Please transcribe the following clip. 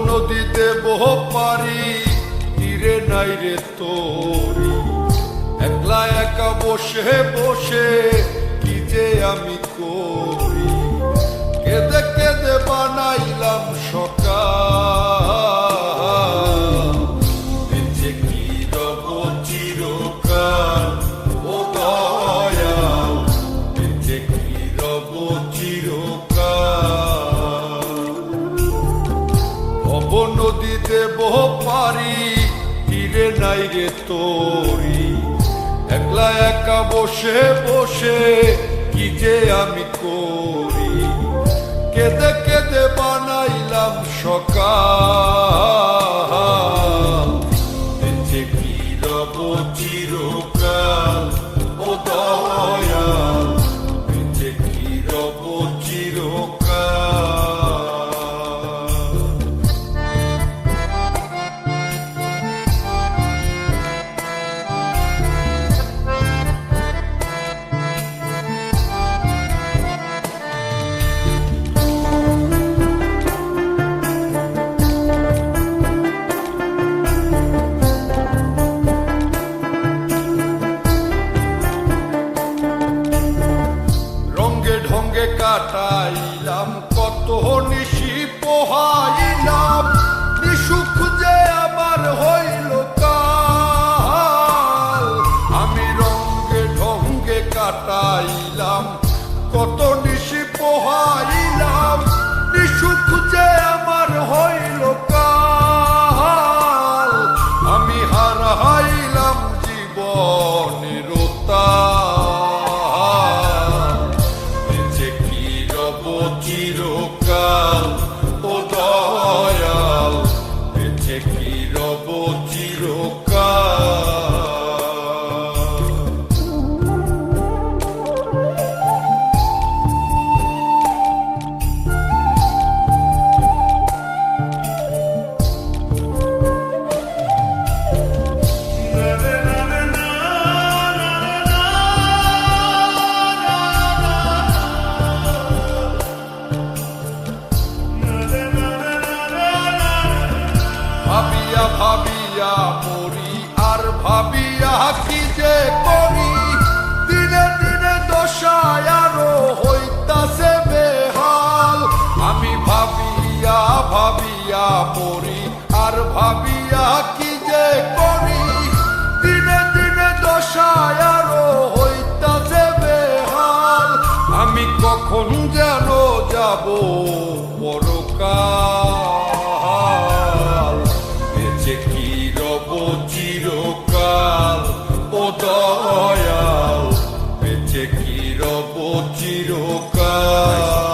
নদীতে বহ পারি তীরে নাই রে তোরি, একলা একা বসে বসে কি যে আমি করি। কেঁদে কেঁদে বানাইলাম সকাল, বেঁচে কি রব চিরকাল। ও দয়াল, বেঁচে কি রব চিরকাল। নদীতে বহ পারি তীরে নাই রে তোরি, একলা একা বসে বসে কি যে আমি করি। কেঁদে কেঁদে বানাইলাম সকাল, বেঁচে কি রব চিরকাল। ও দয়াল, বেঁচে কি রব চিরকাল। কাটাইলাম কত নিশি পোহাইলাম, নিশুক যে আবার হইল কাল। আমি রঙ্গে ঢঙ্গে কাটাইলাম কত নিশি পোহাইলাম, নিশুক যে আমার হইল কাল। আমি হারাইলাম জীবনের চিরকাল। ও দয়াল, বেঁচে কি রব চিরকাল। ভাবিয়া ভাবিয়া মরি আর ভাবিয়া কি যে করি, দিনে দিনে দশায় আরো হইতাছে বেহাল। আমি ভাবিয়া ভাবিয়া মরি আর ভাবিয়া কি যে করি, দিনে দিনে দশায় আরো হইতাছে বেহাল। আমি কখন যেন যাব পরকাল, বেঁচে কি রব চিরকাল। ও দয়াল, বেঁচে কি রব চিরকাল।